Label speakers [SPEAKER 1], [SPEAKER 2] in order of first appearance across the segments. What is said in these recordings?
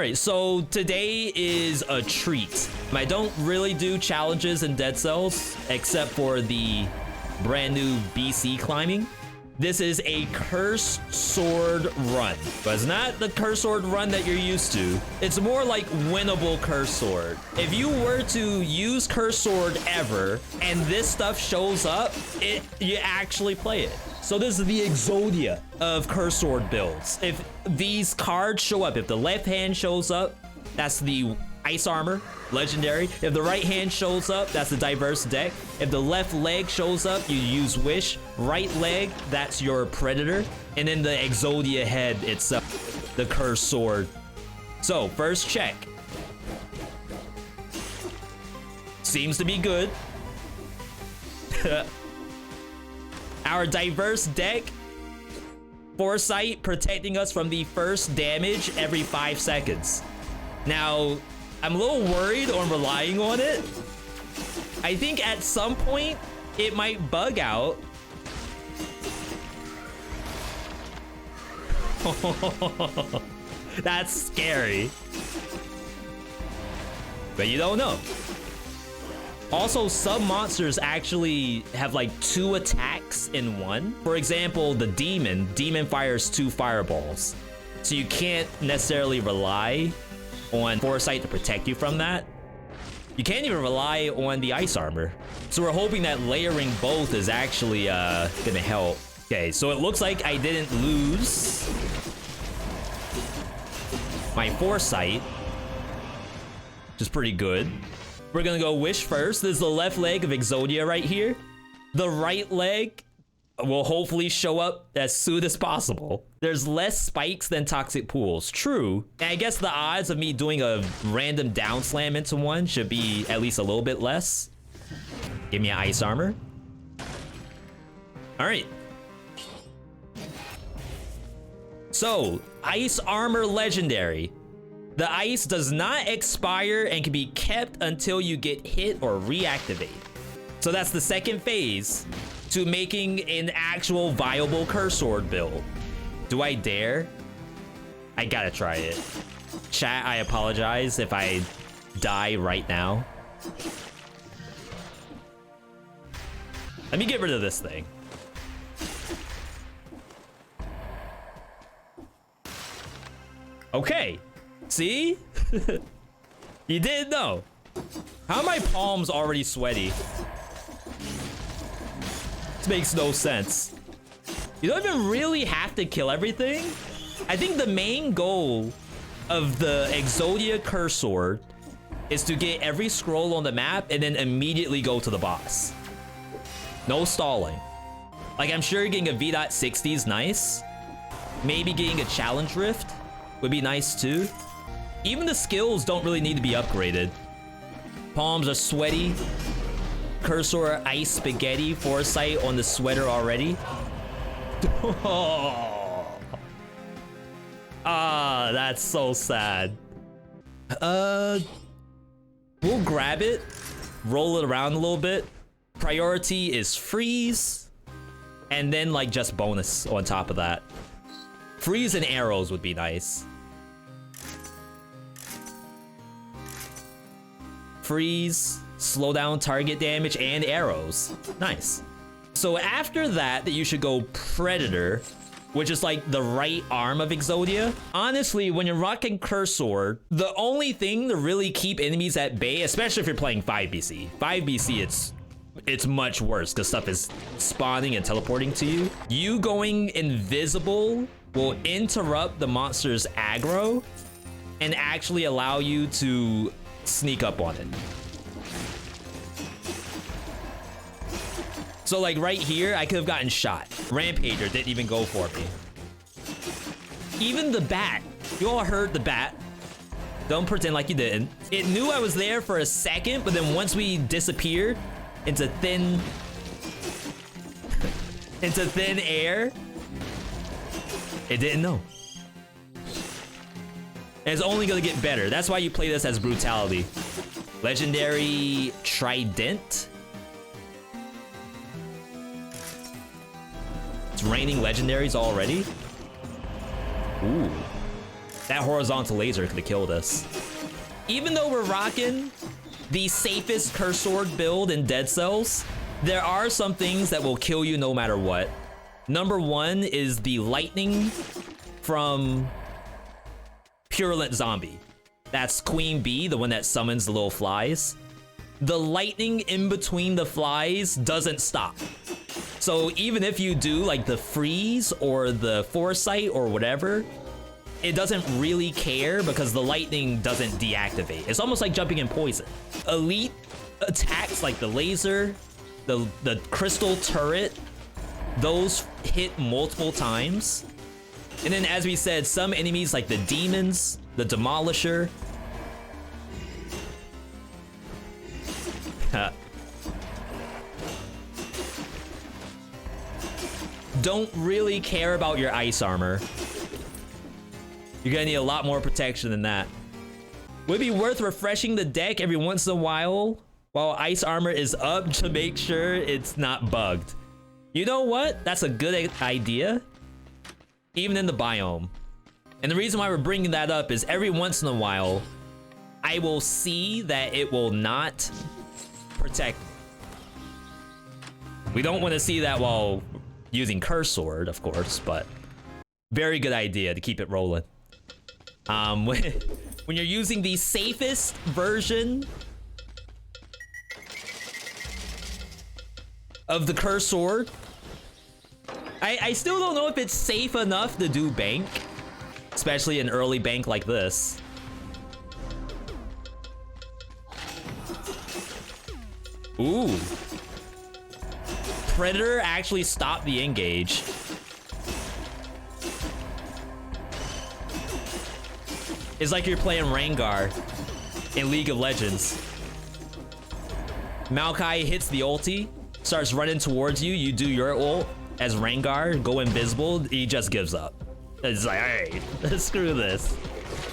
[SPEAKER 1] Alright, so today is a treat. I don't really do challenges in Dead Cells, except for the brand new BC climbing. This is a cursed sword run, but it's not the cursed sword run that you're used to. It's more like winnable cursed sword. If you were to use cursed sword ever, and this stuff shows up, you actually play it. So this is the Exodia of cursed sword builds. If these cards show up, if the left hand shows up, that's the ice armor, legendary. If the right hand shows up, that's the diverse deck. If the left leg shows up, you use wish. Right leg, that's your predator. And then the Exodia head itself, the cursed sword. So first check. Seems to be good. Our diverse deck, Foresight protecting us from the first damage every 5 seconds. Now, I'm a little worried on relying on it. I think at some point, it might bug out. That's scary. But you don't know. Also, some monsters actually have like 2 attacks in one. For example, the demon fires 2 fireballs. So you can't necessarily rely on Foresight to protect you from that. You can't even rely on the ice armor. So we're hoping that layering both is actually gonna help. Okay, so it looks like I didn't lose my Foresight, which is pretty good. We're gonna go wish first. This is the left leg of Exodia right here. The right leg will hopefully show up as soon as possible. There's less spikes than toxic pools. True. And I guess the odds of me doing a random down slam into one should be at least a little bit less. Give me an ice armor. All right. So, ice armor legendary. The ice does not expire and can be kept until you get hit or reactivate. So that's the second phase to making an actual viable curse sword build. Do I dare? I gotta try it. Chat, I apologize if I die right now. Let me get rid of this thing. Okay. See? You didn't know. How are my palms already sweaty? This makes no sense. You don't even really have to kill everything. I think the main goal of the Exodia Curse Sword is to get every scroll on the map and then immediately go to the boss. No stalling. Like, I'm sure getting a V.60 is nice. Maybe getting a challenge rift would be nice too. Even the skills don't really need to be upgraded. Palms are sweaty. Cursor ice spaghetti. Foresight on the sweater already. Ah, that's so sad. We'll grab it, roll it around a little bit. Priority is freeze, and then like just bonus on top of that. Freeze and arrows would be nice. Freeze, slow down target damage, and arrows. Nice. So after that, you should go Predator, which is like the right arm of Exodia. Honestly, when you're rocking Curse Sword, the only thing to really keep enemies at bay, especially if you're playing 5BC. 5BC, it's much worse because stuff is spawning and teleporting to you. You going invisible will interrupt the monster's aggro and actually allow you to sneak up on it. So like right here, I could have gotten shot. Rampager didn't even go for me. Even the bat. You all heard the bat. Don't pretend like you didn't. It knew I was there for a second, but then once we disappeared into thin air, it didn't know. And it's only gonna get better. That's why you play this as brutality. Legendary Trident. It's raining legendaries already. Ooh. That horizontal laser could have killed us. Even though we're rocking the safest Curse Sword build in Dead Cells, there are some things that will kill you no matter what. Number one is the lightning from Purulent Zombie. That's Queen Bee, the one that summons the little flies. The lightning in between the flies doesn't stop. So even if you do like the freeze or the Foresight or whatever, it doesn't really care because the lightning doesn't deactivate. It's almost like jumping in poison. Elite attacks like the laser, the crystal turret, those hit multiple times. And then as we said, some enemies like the demons, the demolisher. Don't really care about your ice armor. You're gonna need a lot more protection than that. Would it be worth refreshing the deck every once in a while ice armor is up to make sure it's not bugged? You know what? That's a good idea. Even in the biome. And the reason why we're bringing that up is every once in a while, I will see that it will not protect me. We don't want to see that while using Curse Sword, of course, but very good idea to keep it rolling. When you're using the safest version of the Curse Sword, I still don't know if it's safe enough to do bank, especially an early bank like this. Ooh. Predator actually stopped the engage. It's like you're playing Rengar in League of Legends. Maokai hits the ulti, starts running towards you, you do your ult as Rengar, go invisible, he just gives up. It's like, hey, screw this.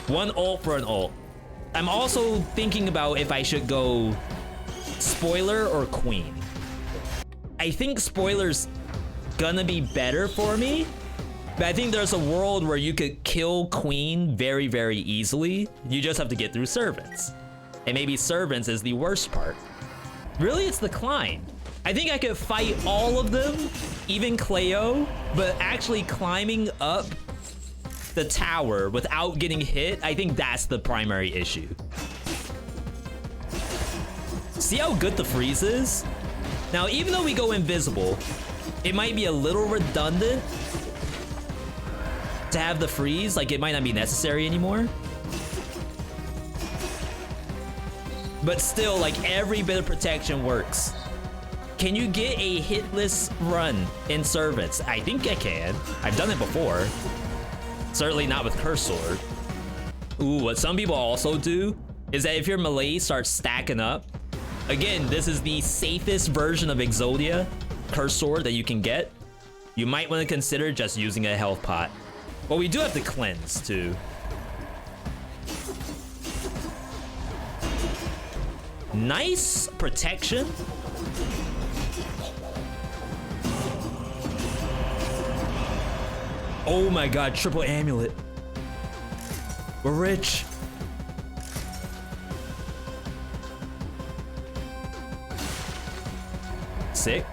[SPEAKER 1] One ult for an ult. I'm also thinking about if I should go Spoiler or Queen. I think Spoiler's gonna be better for me, but I think there's a world where you could kill Queen very, very easily. You just have to get through Servants. And maybe Servants is the worst part. Really, it's the climb. I think I could fight all of them, even Cleo, but actually climbing up the tower without getting hit, I think that's the primary issue. See how good the freeze is? Now, even though we go invisible, it might be a little redundant to have the freeze. Like, it might not be necessary anymore. But still, like, every bit of protection works. Can you get a hitless run in Servants? I think I can. I've done it before. Certainly not with Curse Sword. Ooh, what some people also do is that if your melee starts stacking up, again, this is the safest version of Exodia Curse Sword that you can get. You might want to consider just using a health pot. But we do have to cleanse too. Nice protection. Oh my god, triple amulet. We're rich. Sick.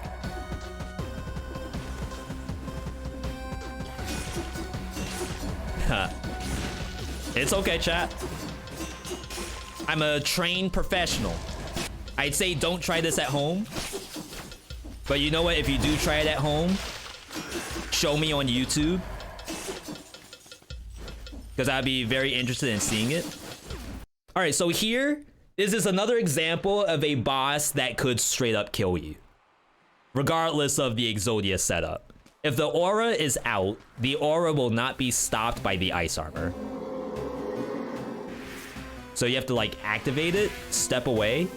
[SPEAKER 1] It's okay, chat. I'm a trained professional. I'd say don't try this at home. But you know what? If you do try it at home, show me on YouTube. Because I'd be very interested in seeing it. All right, so here, this is another example of a boss that could straight up kill you, regardless of the Exodia setup. If the aura is out, the aura will not be stopped by the ice armor. So you have to like activate it, step away.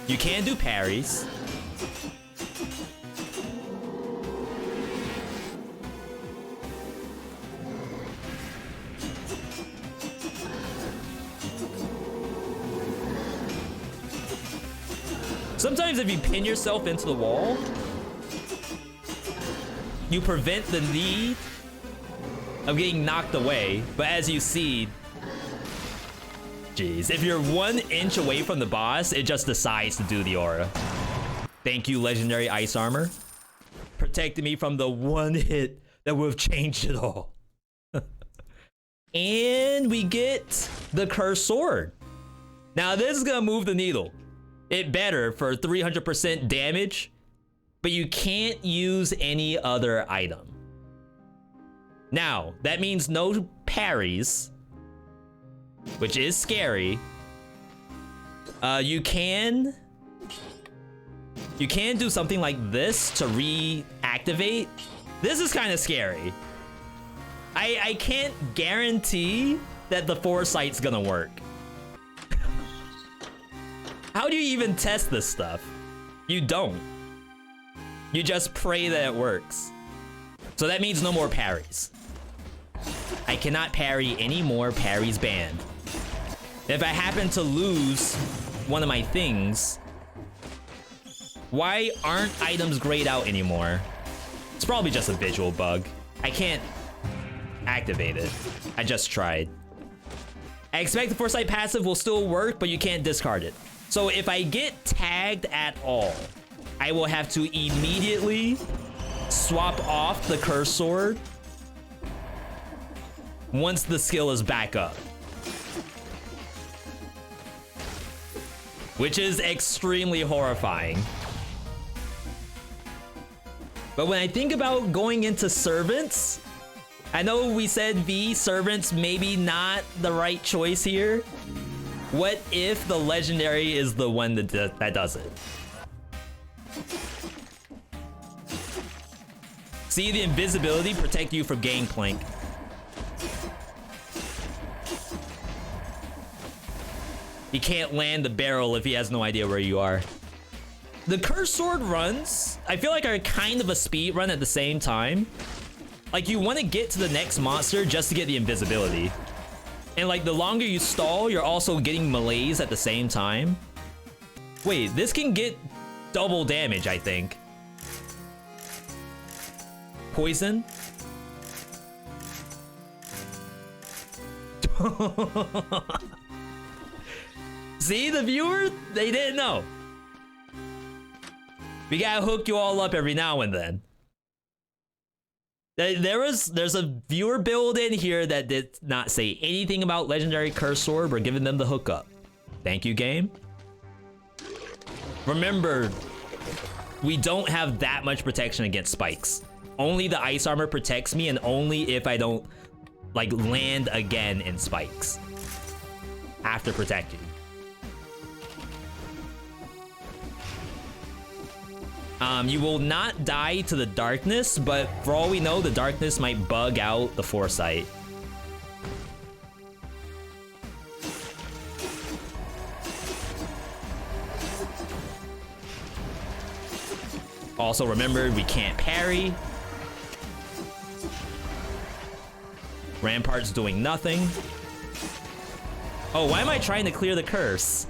[SPEAKER 1] You can do parries. Sometimes if you pin yourself into the wall, you prevent the need of getting knocked away, but as you see, jeez, if you're 1 inch away from the boss, it just decides to do the aura. Thank you, legendary ice armor, protecting me from the 1 hit that would have changed it all. And we get the cursed sword. Now this is gonna move the needle. It better for 300% damage, but you can't use any other item. Now, that means no parries, which is scary. You can do something like this to reactivate. This is kind of scary. I can't guarantee that the Foresight's gonna work. How do you even test this stuff? You don't. You just pray that it works. So that means no more parries. I cannot parry any more. Parries banned. If I happen to lose one of my things, why aren't items grayed out anymore? It's probably just a visual bug. I can't activate it. I just tried. I expect the Foresight passive will still work, but you can't discard it. So if I get tagged at all, I will have to immediately swap off the cursed sword once the skill is back up. Which is extremely horrifying. But when I think about going into servants, I know we said V servants maybe not the right choice here. What if the legendary is the one that does it? See, the invisibility protect you from Gangplank. He can't land the barrel if he has no idea where you are. The cursed sword runs, I feel like, are kind of a speed run at the same time. Like, you want to get to the next monster just to get the invisibility. And like, the longer you stall, you're also getting melees at the same time. Wait, this can get double damage, I think. Poison? See, the viewer, they didn't know. We gotta hook you all up every now and then. There's a viewer build in here that did not say anything about legendary cursed sword. We're giving them the hookup. Thank you, game. Remember, we don't have that much protection against spikes. Only the ice armor protects me, and only if I don't like land again in spikes. Have to protect you. You will not die to the darkness, but for all we know, the darkness might bug out the Foresight. Also, remember, we can't parry. Rampart's doing nothing. Oh, why am I trying to clear the curse?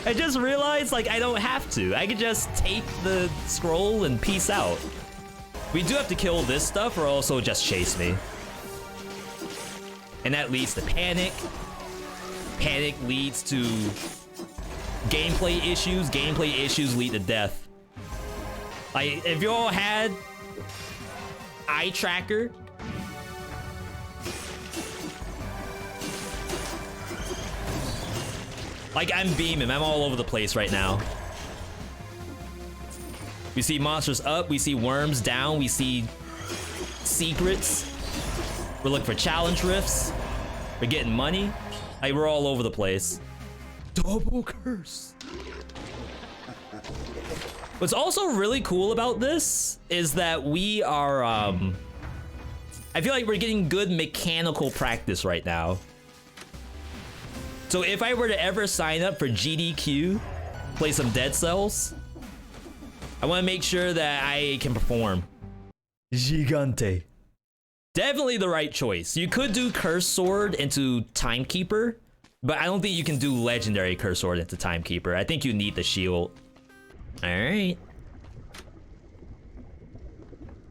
[SPEAKER 1] I just realized, like, I don't have to. I could just take the scroll and peace out. We do have to kill this stuff or also just chase me. And that leads to panic. Panic leads to gameplay issues. Gameplay issues lead to death. Like, if you all had eye tracker, like, I'm beaming. I'm all over the place right now. We see monsters up. We see worms down. We see secrets. We're looking for challenge rifts. We're getting money. Like, we're all over the place. Double curse. What's also really cool about this is that we are, I feel like we're getting good mechanical practice right now. So if I were to ever sign up for GDQ, play some Dead Cells, I want to make sure that I can perform. Gigante. Definitely the right choice. You could do Cursed Sword into Timekeeper, but I don't think you can do Legendary Cursed Sword into Timekeeper. I think you need the shield. All right.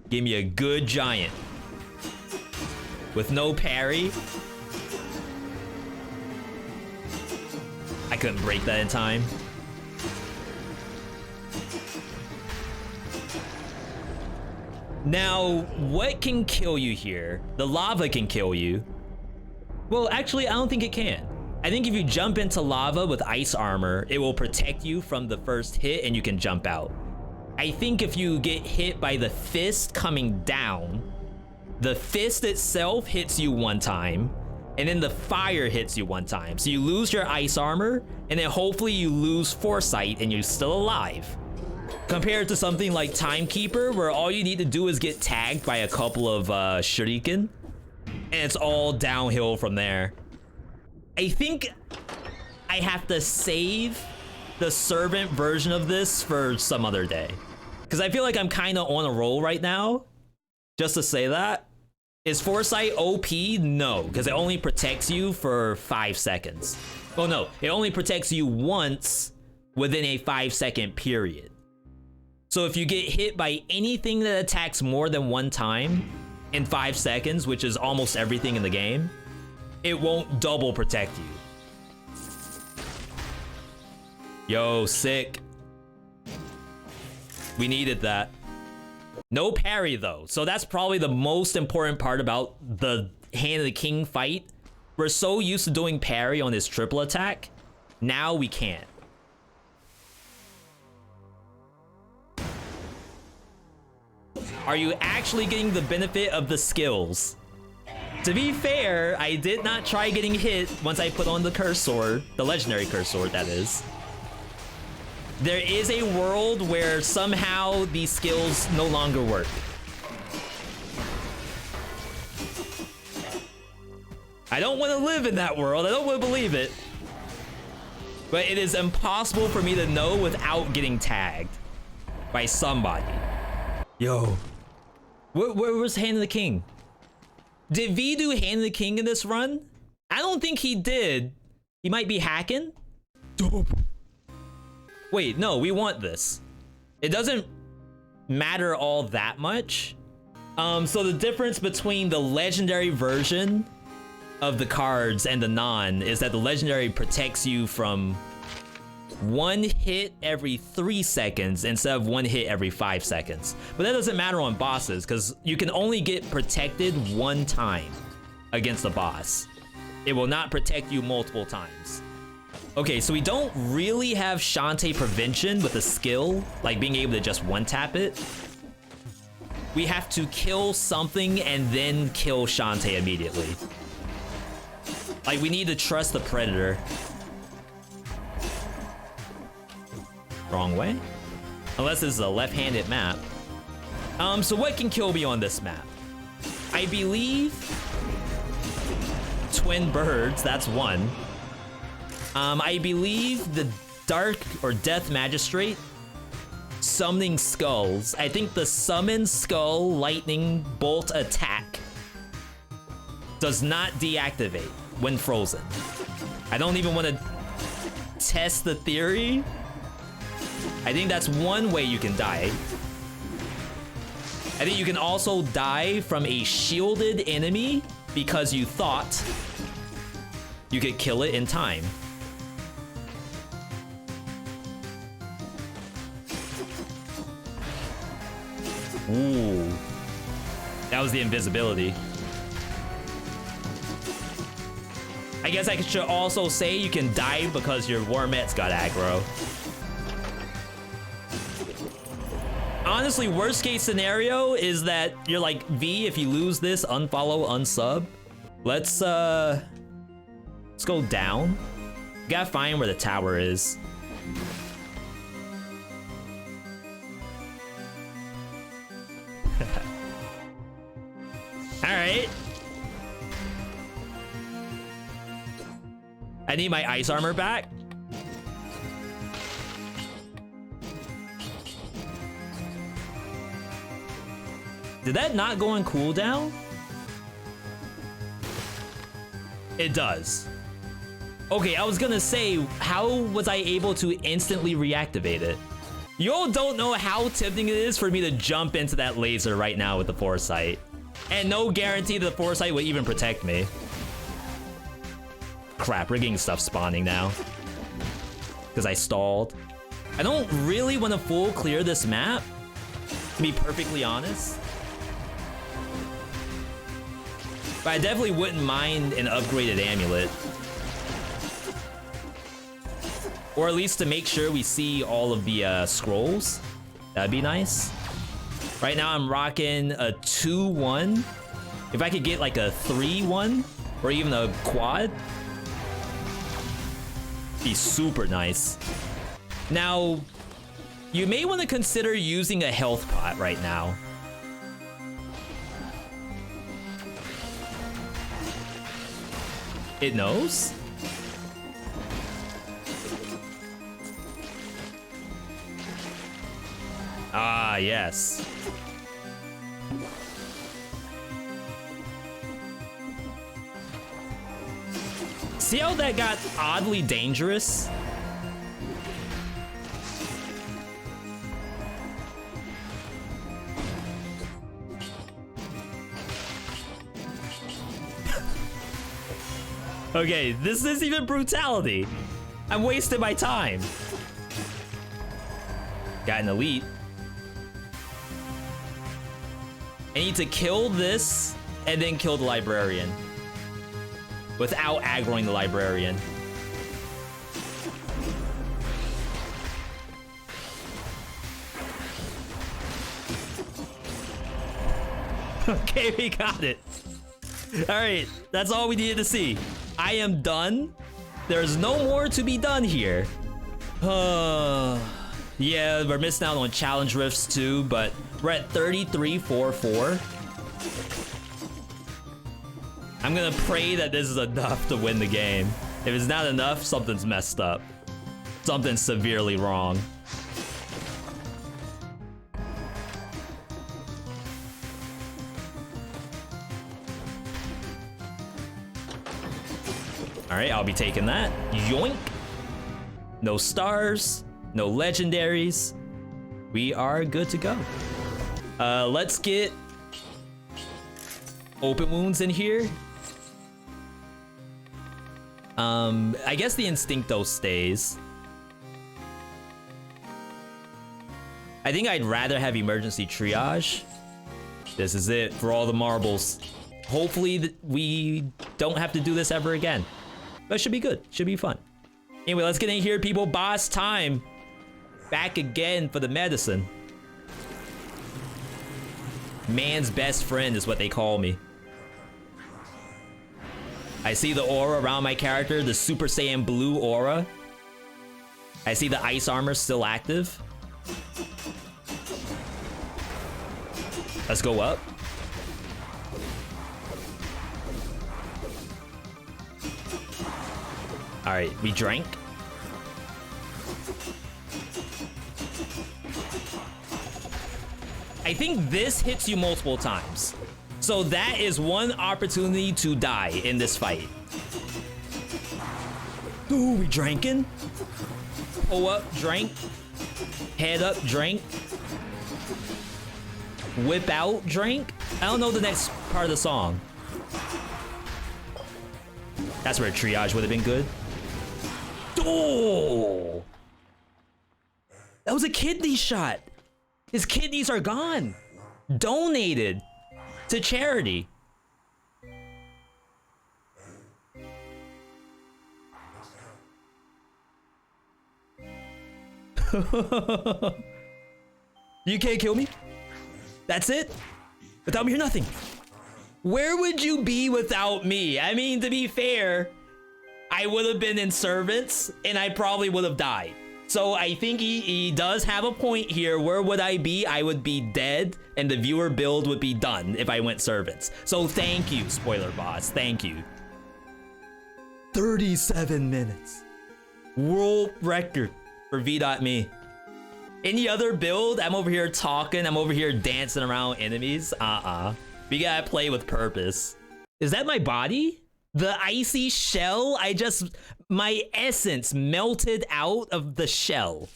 [SPEAKER 1] Give me a good giant. With no parry. I couldn't break that in time. Now, what can kill you here? The lava can kill you. Well, actually, I don't think it can. I think if you jump into lava with ice armor, it will protect you from the first hit and you can jump out. I think if you get hit by the fist coming down, the fist itself hits you one time, and then the fire hits you one time. So you lose your ice armor, and then hopefully you lose Foresight and you're still alive. Compared to something like Timekeeper, where all you need to do is get tagged by a couple of shuriken, and it's all downhill from there. I think I have to save the servant version of this for some other day, because I feel like I'm kind of on a roll right now. Just to say that. Is Foresight OP? No, because it only protects you for 5 seconds. Oh no, it only protects you once within a 5-second period. So if you get hit by anything that attacks more than one time in 5 seconds, which is almost everything in the game, it won't double protect you. Yo, sick. We needed that. No parry though, so that's probably the most important part about the Hand of the King fight. We're so used to doing parry on his triple attack, now we can't. Are you actually getting the benefit of the skills? To be fair, I did not try getting hit once I put on the curse sword, the legendary curse sword that is. There is a world where somehow these skills no longer work. I don't want to live in that world. I don't want to believe it. But it is impossible for me to know without getting tagged by somebody. Yo. Where was Hand of the King? Did V do Hand of the King in this run? I don't think he did. He might be hacking. Dope. Wait, no, we want this. It doesn't matter all that much. So the difference between the legendary version of the cards and the non is that the legendary protects you from 1 hit every 3 seconds instead of 1 hit every 5 seconds. But that doesn't matter on bosses because you can only get protected 1 time against the boss. It will not protect you multiple times. Okay, so we don't really have Shantae prevention with a skill, like being able to just one-tap it. We have to kill something and then kill Shantae immediately. Like, we need to trust the predator. Wrong way? Unless this is a left-handed map. So what can kill me on this map? I believe twin birds, that's one. I believe the Dark or Death Magistrate summoning skulls. I think the summon skull lightning bolt attack does not deactivate when frozen. I don't even want to test the theory. I think that's one way you can die. I think you can also die from a shielded enemy because you thought you could kill it in time. Ooh. That was the invisibility. I guess I should also say you can die because your Wormet's got aggro. Honestly, worst case scenario is that you're like, V, if you lose this, unfollow, unsub. Let's go down. Gotta find where the tower is. Alright. I need my ice armor back. Did that not go on cooldown? It does. Okay, I was gonna say, how was I able to instantly reactivate it? You all don't know how tempting it is for me to jump into that laser right now with the Foresight. And no guarantee that the Foresight would even protect me. Crap, we're getting stuff spawning now. Because I stalled. I don't really want to full clear this map, to be perfectly honest. But I definitely wouldn't mind an upgraded amulet. Or at least to make sure we see all of the scrolls. That'd be nice. Right now I'm rocking a 2-1. If I could get like a 3-1 or even a quad, be super nice. Now, you may want to consider using a health pot right now. It knows? Ah, yes. See how that got oddly dangerous? Okay, this is even brutality. I'm wasting my time. Got an elite. I need to kill this and then kill the librarian without aggroing the librarian. Okay, we got it. All right, that's all we needed to see. I am done. There's no more to be done here. Yeah, we're missing out on challenge rifts too, but we're at 33-4-4. I'm gonna pray that this is enough to win the game. If it's not enough, something's messed up. Something's severely wrong. All right, I'll be taking that. Yoink. No stars, no legendaries. We are good to go. Let's get open wounds in here. I guess the Instincto stays. I think I'd rather have emergency triage. This is it for all the marbles. Hopefully we don't have to do this ever again. But it should be good. Should be fun. Anyway, let's get in here, people. Boss time. Back again for the medicine. Man's best friend is what they call me. I see the aura around my character, the Super Saiyan Blue aura. I see the ice armor still active. Let's go up. All right, we drank. I think this hits you multiple times. So that is one opportunity to die in this fight. Ooh, we drinking? Pull up, drink. Head up, drink. Whip out, drink. I don't know the next part of the song. That's where triage would have been good. Oh! That was a kidney shot. His kidneys are gone. Donated to charity. You can't kill me? That's it? Without me, you're nothing. Where would you be without me? I mean, to be fair, I would have been in servants and I probably would have died. So I think he does have a point here. Where would I be? I would be dead and the viewer build would be done if I went servants. So thank you, spoiler boss. Thank you. 37 minutes. World record for Veedotme. Any other build, I'm over here talking. I'm over here dancing around enemies. We gotta play with purpose. Is that my body? The icy shell? My essence melted out of the shell.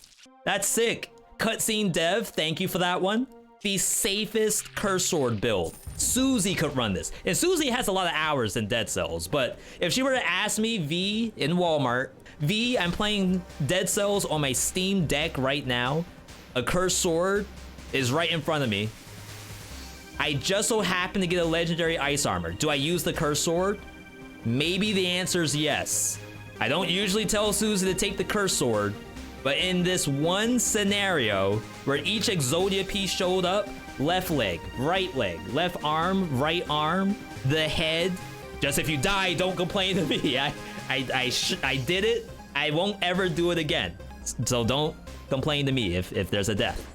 [SPEAKER 1] That's sick. Cutscene Dev, thank you for that one. The safest curse sword build. Susie could run this. And Susie has a lot of hours in Dead Cells, but if she were to ask me, V in Walmart, V, I'm playing Dead Cells on my Steam Deck right now. A curse sword is right in front of me. I just so happen to get a legendary ice armor. Do I use the curse sword? Maybe the answer is yes. I don't usually tell Susie to take the curse sword, but in this one scenario where each Exodia piece showed up, left leg, left arm, right arm, the head. Just if you die, don't complain to me. I did it. I won't ever do it again. So don't complain to me if there's a death.